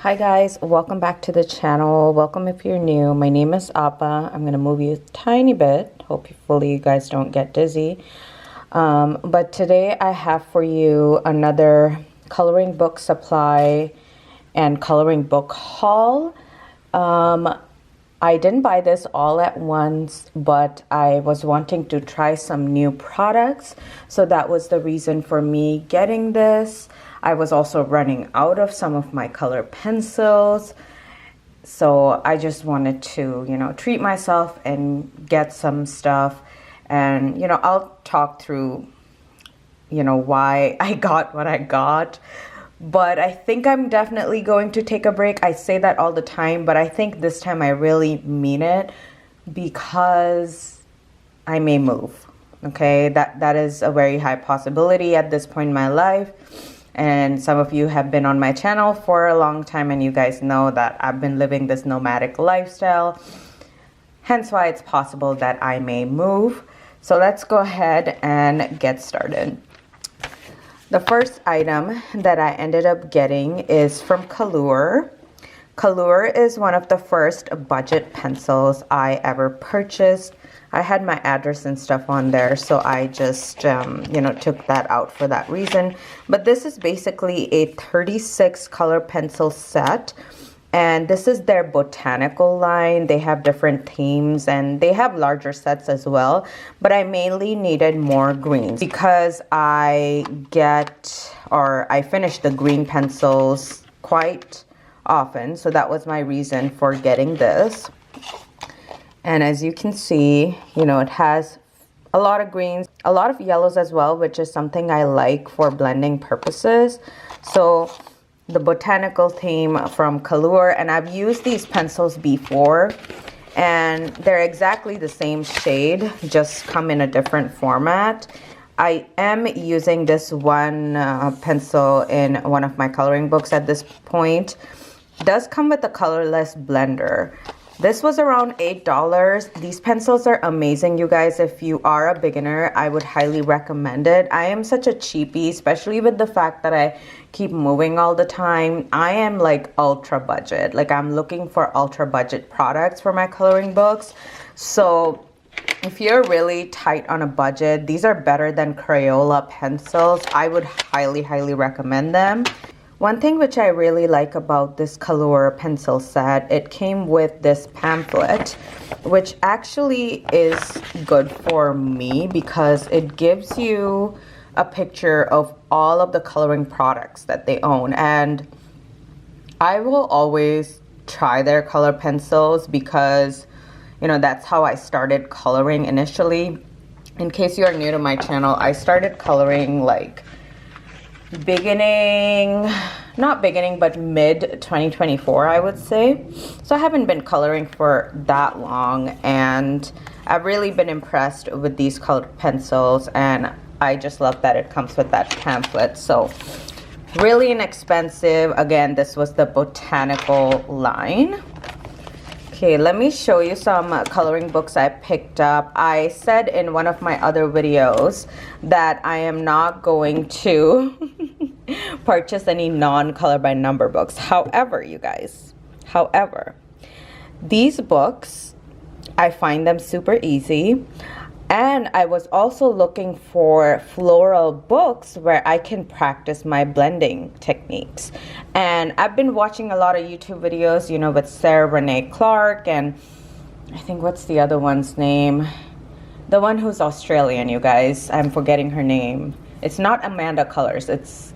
Hi guys, welcome back to the channel. Welcome if you're new. My name is Appa. I'm gonna move you a tiny bit. Hopefully you guys don't get dizzy. But today I have for you another coloring book supply and coloring book haul. I didn't buy this all at once, but I was wanting to try some new products. So that was the reason for me getting this. I was also running out of some of my color pencils. So I just wanted to, treat myself and get some stuff. And, I'll talk through, why I got what I got. But I think I'm definitely going to take a break. I say that all the time, but I think this time I really mean it because I may move. Okay, that is a very high possibility at this point in my life. And some of you have been on my channel for a long time and you guys know that I've been living this nomadic lifestyle. Hence why it's possible that I may move. So let's go ahead and get started. The first item that I ended up getting is from Color. Color is one of the first budget pencils I ever purchased. I had my address and stuff on there, so I just, took that out for that reason. But this is basically a 36 color pencil set. And this is their botanical line. They have different themes and they have larger sets as well. But I mainly needed more greens because I finish the green pencils quite often. So that was my reason for getting this. And as you can see, it has a lot of greens, a lot of yellows as well, which is something I like for blending purposes. So the botanical theme from Color, and I've used these pencils before and they're exactly the same shade, just come in a different format. I am using this one pencil in one of my coloring books at this point. It does come with a colorless blender. This was around $8. These pencils are amazing, you guys. If you are a beginner, I would highly recommend it. I am such a cheapie, especially with the fact that I keep moving all the time. I am like ultra budget. Like I'm looking for ultra budget products for my coloring books. So if you're really tight on a budget, these are better than Crayola pencils. I would highly, highly recommend them. One thing which I really like about this Color pencil set, it came with this pamphlet, which actually is good for me because it gives you a picture of all of the coloring products that they own. And I will always try their color pencils because, that's how I started coloring initially. In case you are new to my channel, I started coloring like but mid 2024, I would say. So I haven't been coloring for that long and I've really been impressed with these colored pencils and I just love that it comes with that pamphlet. So really inexpensive. Again, this was the botanical line. Okay, let me show you some coloring books I picked up. I said in one of my other videos that I am not going to purchase any non-color by number books. However, you guys, these books, I find them super easy. And I was also looking for floral books where I can practice my blending techniques. And I've been watching a lot of YouTube videos, with Sarah Renee Clark and I think what's the other one's name? The one who's Australian, you guys. I'm forgetting her name. It's not Amanda Colors. It's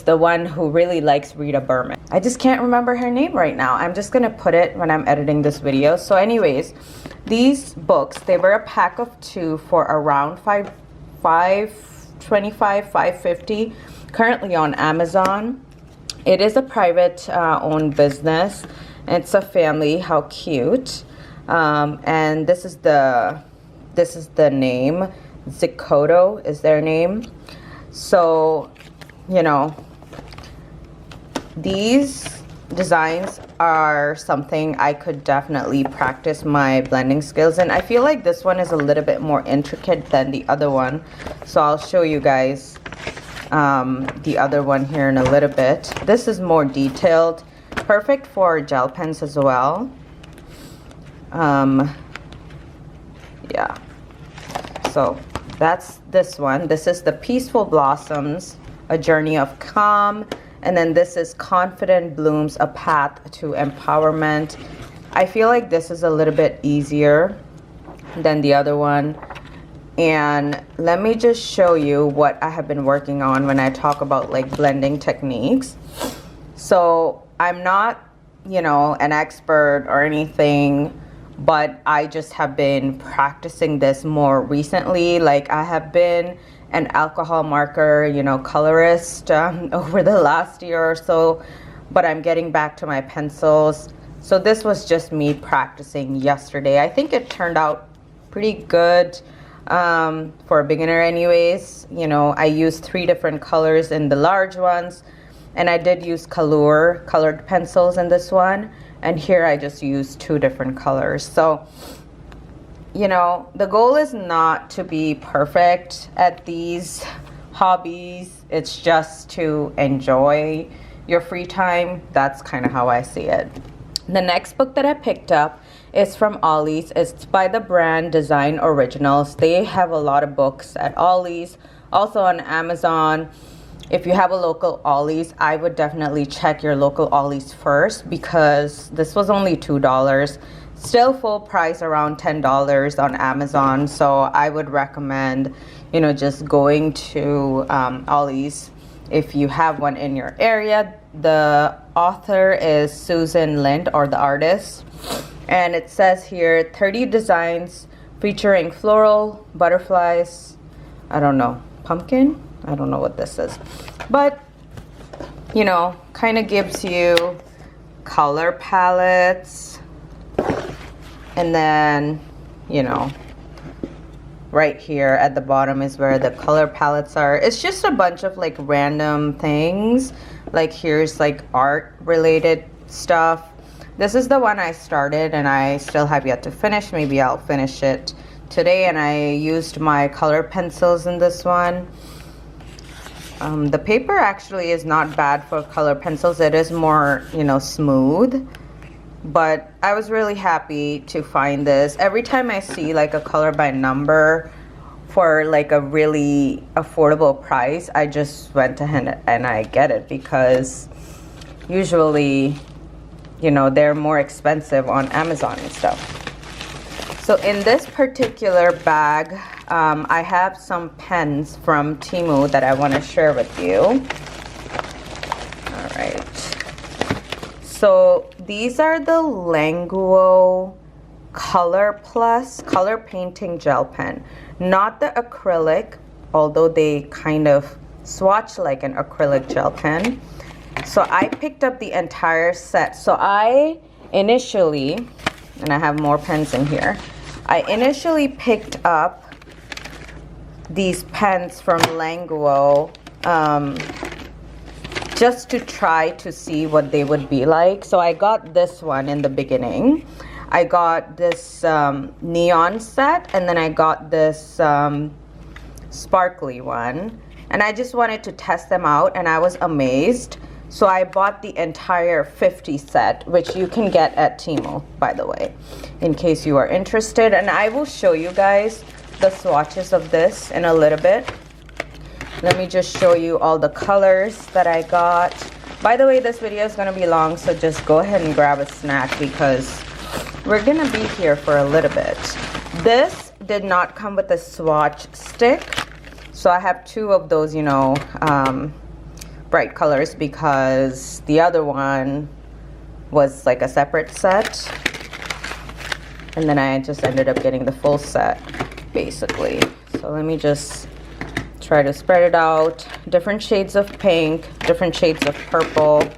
the one who really likes Rita Berman. I just can't remember her name right now. I'm just gonna put it when I'm editing this video. So anyways, these books, they were a pack of 2 for around $5.25, $5.50, currently on Amazon. It is a private owned business. It's a family. How cute. And this is the name. Zicoto is their name. So these designs are something I could definitely practice my blending skills in. I feel like this one is a little bit more intricate than the other one. So I'll show you guys the other one here in a little bit. This is more detailed. perfect for gel pens as well. Yeah, so that's this one. This is the Peaceful Blossoms, A Journey of Calm. And then this is Confident Blooms, A Path to Empowerment. I feel like this is a little bit easier than the other one. And let me just show you what I have been working on when I talk about like blending techniques. So I'm not, you know, an expert or anything, but I just have been practicing this more recently. Like I have been an alcohol marker, you know, colorist over the last year or so, but I'm getting back to my pencils. So this was just me practicing yesterday. I think it turned out pretty good for a beginner anyways. You know, I used 3 different colors in the large ones, and I did use colored pencils in this one, and here I just used 2 different colors. So, you know, the goal is not to be perfect at these hobbies. It's just to enjoy your free time. That's kind of how I see it. The next book that I picked up is from Ollie's. It's by the brand Design Originals. They have a lot of books at Ollie's, also on Amazon. If you have a local Ollie's, I would definitely check your local Ollie's first, because this was only $2. Still full price, around $10 on Amazon. So I would recommend, you know, just going to Ollie's if you have one in your area. The author is Susan Lind, or the artist. And it says here 30 designs featuring floral, butterflies, I don't know, pumpkin? I don't know what this is. But, you know, kind of gives you color palettes. And then, you know, right here at the bottom is where the color palettes are. It's just a bunch of like random things. Like here's like art related stuff. This is the one I started and I still have yet to finish. Maybe I'll finish it today. And I used my color pencils in this one. The paper actually is not bad for color pencils. It is more, you know, smooth. But I was really happy to find this. Every time I see like a color by number for like a really affordable price, I just went ahead and I get it, because usually, you know, they're more expensive on Amazon and stuff. So in this particular bag, I have some pens from Temu that I want to share with you. All right. So these are the Languo Color Plus Color Painting Gel Pen. Not the acrylic, although they kind of swatch like an acrylic gel pen. So I picked up the entire set. So I initially, and I have more pens in here, I initially picked up these pens from Languo just to try to see what they would be like. So I got this one in the beginning. I got this neon set, and then I got this sparkly one. And I just wanted to test them out, and I was amazed. So I bought the entire 50 set, which you can get at Temu, by the way, in case you are interested. And I will show you guys the swatches of this in a little bit. Let me just show you all the colors that I got. By the way, this video is going to be long, so just go ahead and grab a snack, because we're going to be here for a little bit. This did not come with a swatch stick, so I have 2 of those, you know, bright colors, because the other one was like a separate set, and then I just ended up getting the full set basically. So let me just try to spread it out. Different shades of pink, different shades of purple,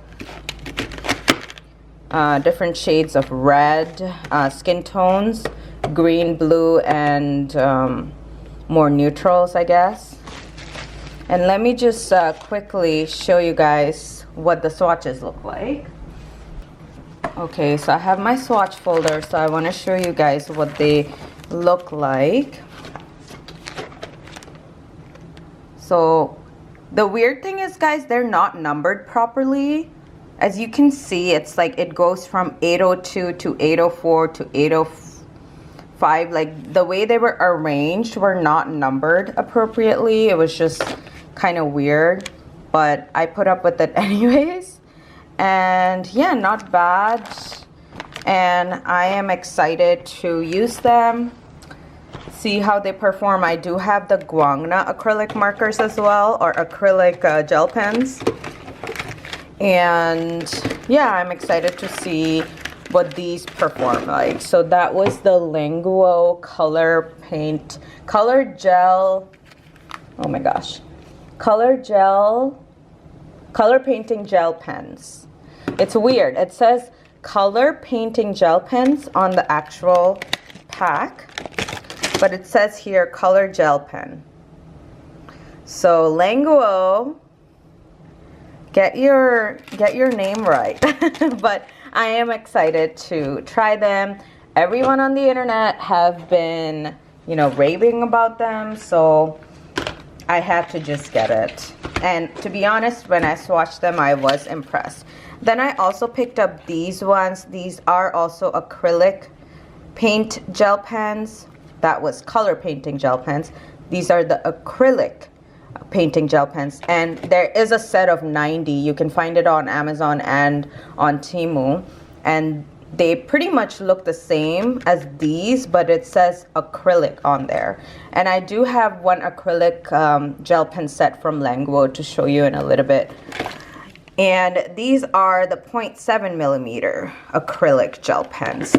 different shades of red, skin tones, green, blue, and more neutrals, I guess. And let me just quickly show you guys what the swatches look like. Okay, so I have my swatch folder, so I want to show you guys what they look like. So the weird thing is, guys, they're not numbered properly. As you can see, it's like it goes from 802 to 804 to 805. Like the way they were arranged were not numbered appropriately. It was just kind of weird, but I put up with it anyways. And yeah, not bad. And I am excited to use them, see how they perform. I do have the Guangna acrylic markers as well, or acrylic gel pens. And yeah, I'm excited to see what these perform like. So that was the Linguo color gel, oh my gosh, color painting gel pens. It's weird, it says color painting gel pens on the actual pack, but it says here color gel pen. So Linguo, get your name right. But I am excited to try them. Everyone on the internet have been, you know, raving about them, so I had to just get it. And to be honest, when I swatched them, I was impressed. Then I also picked up these ones. These are also acrylic paint gel pens. That was color painting gel pens. These are the acrylic painting gel pens, and there is a set of 90. You can find it on Amazon and on Temu, and they pretty much look the same as these, but it says acrylic on there. And I do have one acrylic gel pen set from Linguo to show you in a little bit. And these are the 0.7 millimeter acrylic gel pens.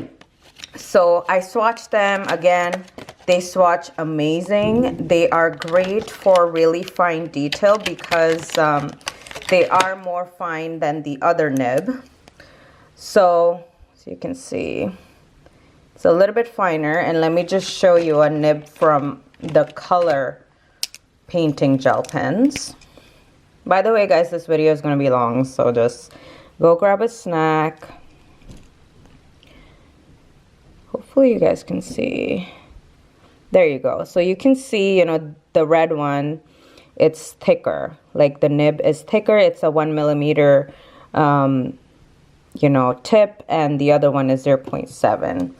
So I swatched them again. They swatch amazing. They are great for really fine detail because they are more fine than the other nib. So you can see it's a little bit finer. And let me just show you a nib from the color painting gel pens. By the way, guys, this video is going to be long, so just go grab a snack. Hopefully you guys can see. There you go. So you can see, you know, the red one, it's thicker. Like the nib is thicker. It's a 1 millimeter, you know, tip, and the other one is 0.7.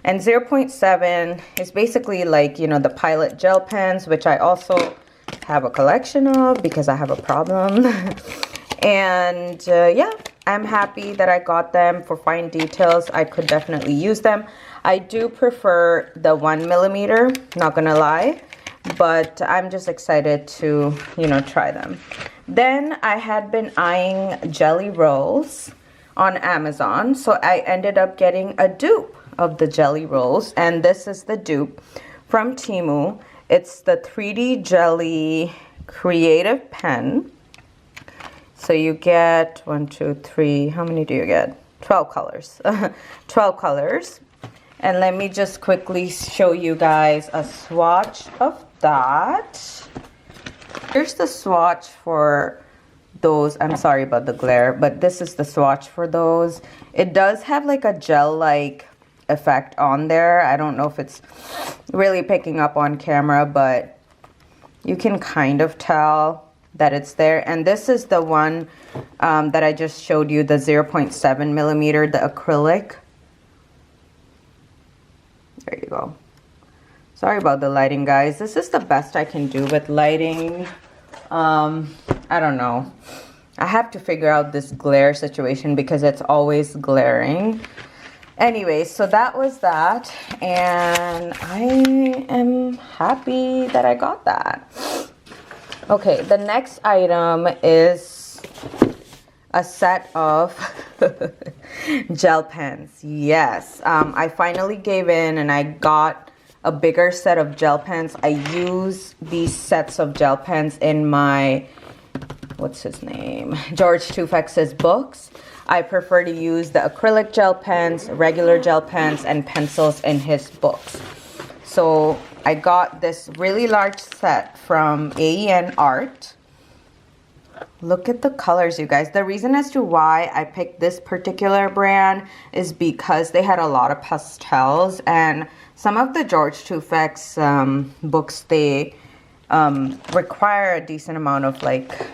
And 0.7 is basically like, you know, the Pilot gel pens, which I also have a collection of because I have a problem. And yeah, I'm happy that I got them for fine details. I could definitely use them. I do prefer the 1 millimeter, not gonna lie, but I'm just excited to, you know, try them. Then I had been eyeing jelly rolls on Amazon, so I ended up getting a dupe of the jelly rolls, and this is the dupe from Temu. It's the 3D Jelly Creative Pen. So you get 1, 2, 3, how many do you get? 12 colors. 12 colors. And let me just quickly show you guys a swatch of that. Here's the swatch for those. I'm sorry about the glare, but this is the swatch for those. It does have like a gel-like effect on there. I don't know if it's really picking up on camera, but you can kind of tell that it's there. And this is the one that I just showed you, the 0.7 millimeter, the acrylic. There you go. Sorry about the lighting, guys. This is the best I can do with lighting. I don't know. I have to figure out this glare situation because it's always glaring. Anyway, so that was that, and I am happy that I got that. Okay, the next item is a set of gel pens. Yes, I finally gave in and I got a bigger set of gel pens. I use these sets of gel pens in my, what's his name, George Tufex's books. I prefer to use the acrylic gel pens, regular gel pens, and pencils in his books. So I got this really large set from AEN Art. Look at the colors, you guys. The reason as to why I picked this particular brand is because they had a lot of pastels, and some of the George Tufex books, they require a decent amount of like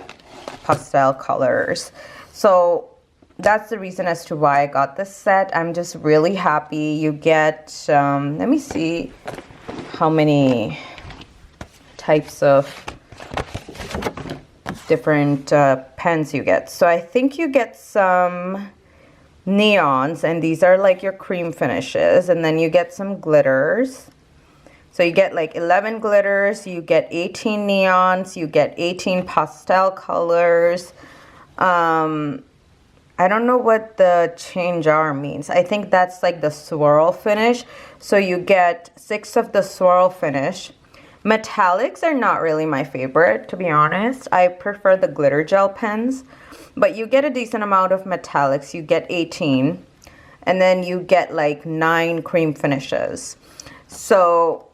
pastel colors. So that's the reason as to why I got this set. I'm just really happy. You get, let me see how many types of different pens you get. So I think you get some neons, and these are like your cream finishes, and then you get some glitters. So you get like 11 glitters, you get 18 neons, you get 18 pastel colors. I don't know what the change R means. I think that's like the swirl finish. So you get 6 of the swirl finish. Metallics are not really my favorite, to be honest. I prefer the glitter gel pens. But you get a decent amount of metallics. You get 18. And then you get like 9 cream finishes. So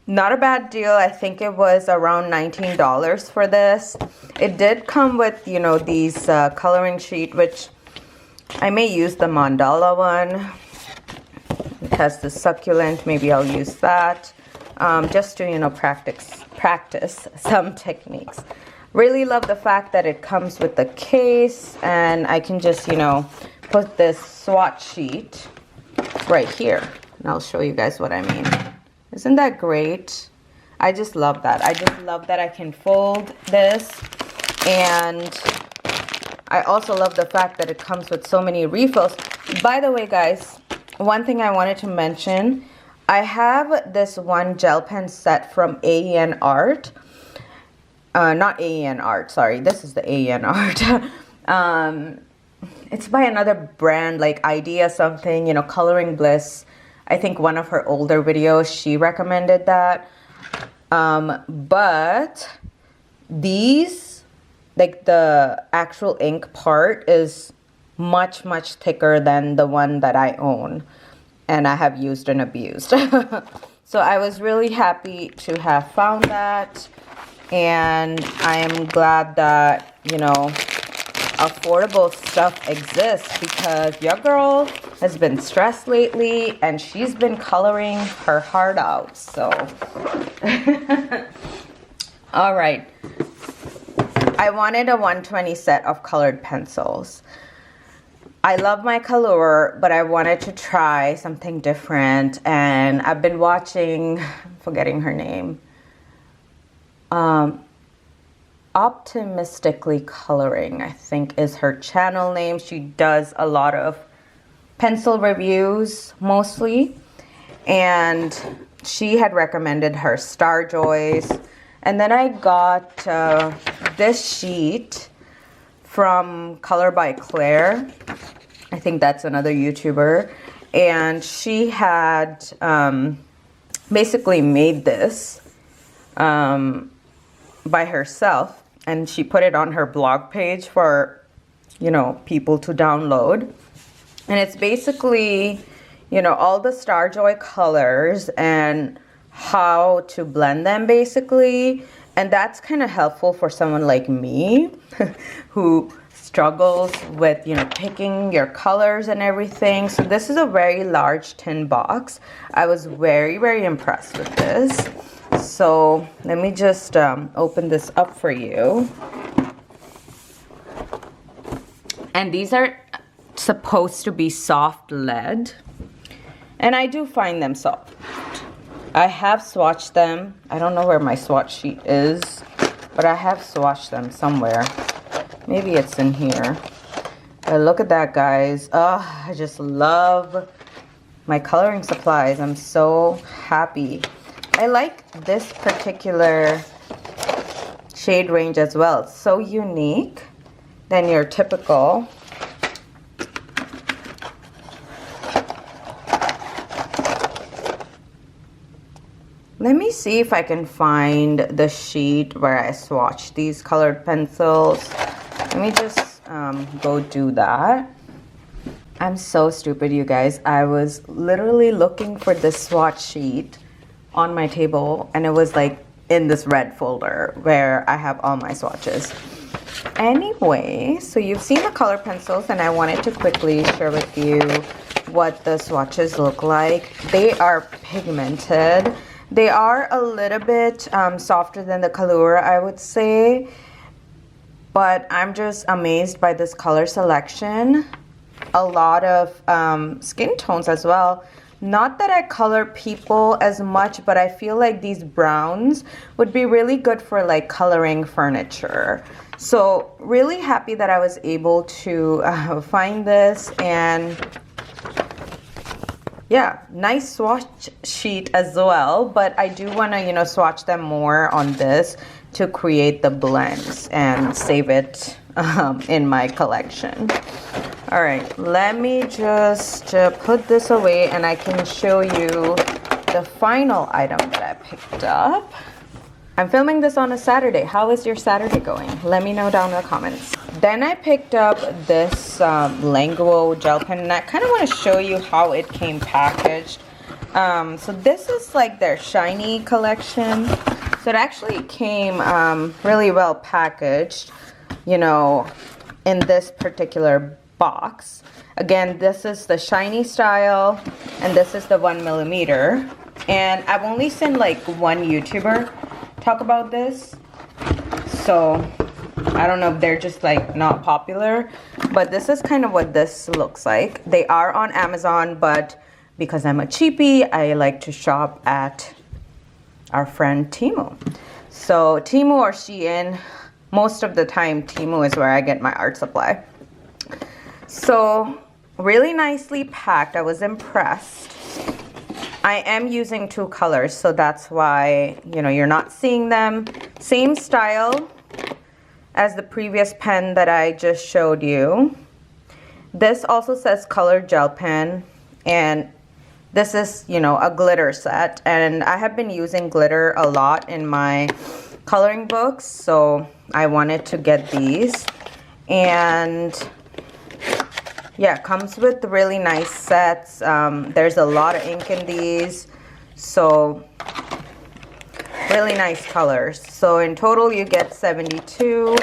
not a bad deal. I think it was around $19 for this. It did come with, you know, these coloring sheet, which I may use the mandala one. It has the succulent. Maybe I'll use that just to, you know, practice some techniques. Really love the fact that it comes with the case, and I can just, you know, put this swatch sheet right here, and I'll show you guys what I mean. Isn't that great? I just love that. I just love that I can fold this, and I also love the fact that it comes with so many refills. By the way, guys, one thing I wanted to mention, I have this one gel pen set from AEN Art. Not AEN Art, sorry. This is the AEN Art. It's by another brand, like Idea something, you know, Coloring Bliss. I think one of her older videos, she recommended that. But these, like the actual ink part is much, much thicker than the one that I own and I have used and abused. So I was really happy to have found that. And I am glad that, you know, affordable stuff exists, because your girl has been stressed lately and she's been coloring her heart out. So, all right. I wanted a 120 set of colored pencils. I love my Color, but I wanted to try something different. And I've been watching, I'm forgetting her name. Optimistically Coloring, I think is her channel name. She does a lot of pencil reviews mostly, and she had recommended her Star Joys. And then I got this sheet from Color by Claire. I think that's another YouTuber, and she had basically made this by herself, and she put it on her blog page for, you know, people to download. And it's basically, you know, all the Star Joy colors and how to blend them basically. And that's kind of helpful for someone like me who struggles with, you know, picking your colors and everything. So this is a very large tin box. I was very, very impressed with this. So let me just open this up for you. And these are supposed to be soft lead, and I do find them soft. I have swatched them. I don't know where my swatch sheet is, but I have swatched them somewhere. Maybe it's in here. But look at that, guys. Oh, I just love my coloring supplies. I'm so happy. I like this particular shade range as well. It's so unique than your typical. Let me see if I can find the sheet where I swatched these colored pencils. Let me just go do that. I'm so stupid, you guys. I was literally looking for this swatch sheet on my table, and it was like in this red folder where I have all my swatches. Anyway, so you've seen the color pencils, and I wanted to quickly share with you what the swatches look like. They are pigmented. They are a little bit softer than the Color, I would say, but I'm just amazed by this color selection. a lot of skin tones as well. Not that I color people as much, but I feel like these browns would be really good for like coloring furniture. So really happy that I was able to find this, and yeah, nice swatch sheet as well. But I do want to, you know, swatch them more on this to create the blends and save it in my collection. All right, let me just put this away and I can show you the final item that I picked up. I'm filming this on a Saturday. How is your Saturday going? Let me know down in the comments. Then I picked up this Languo gel pen, and I kind of want to show you how it came packaged. So this is like their shiny collection. So it actually came really well packaged, you know, in this particular box. Again, this is the shiny style and this is the 1mm. And I've only seen like one YouTuber talk about this, so I don't know if they're just like not popular, but this is kind of what this looks like. They are on Amazon, but because I'm a cheapie, I like to shop at our friend Temu. So Temu or Shein, most of the time Temu is where I get my art supply. So really nicely packed. I was impressed. I am using 2 colors, so that's why, you know, you're not seeing them. Same style as the previous pen that I just showed you. This also says color gel pen, and this is, you know, a glitter set. And I have been using glitter a lot in my coloring books, so I wanted to get these. And yeah, comes with really nice sets. There's a lot of ink in these, so really nice colors. So in total you get 72.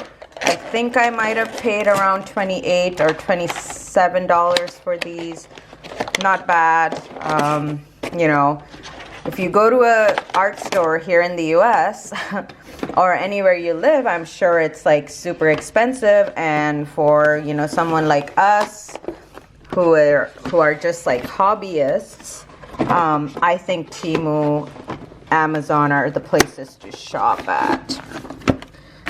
I think I might have paid around $28 or $27 for these. Not bad. You know, if you go to an art store here in the US or anywhere you live, I'm sure it's like super expensive, and for, you know, someone like us who are just like hobbyists, I think Temu, Amazon are the places to shop at.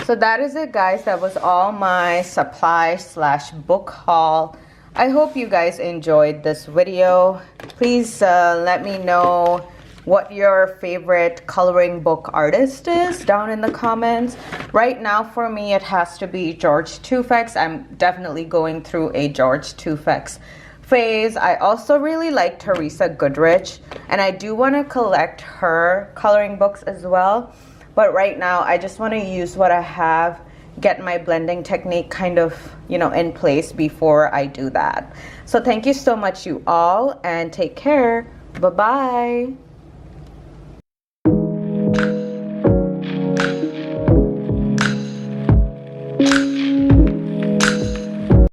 So that is it, guys. That was all my supply slash book haul. I hope you guys enjoyed this video. Please let me know what your favorite coloring book artist is down in the comments. Right now for me it has to be George Tufek's. I'm definitely going through a George Tufek's phase. I also really like Teresa Goodrich, and I do want to collect her coloring books as well. But right now I just want to use what I have, get my blending technique kind of, you know, in place before I do that. So thank you so much, you all, and take care. Bye-bye.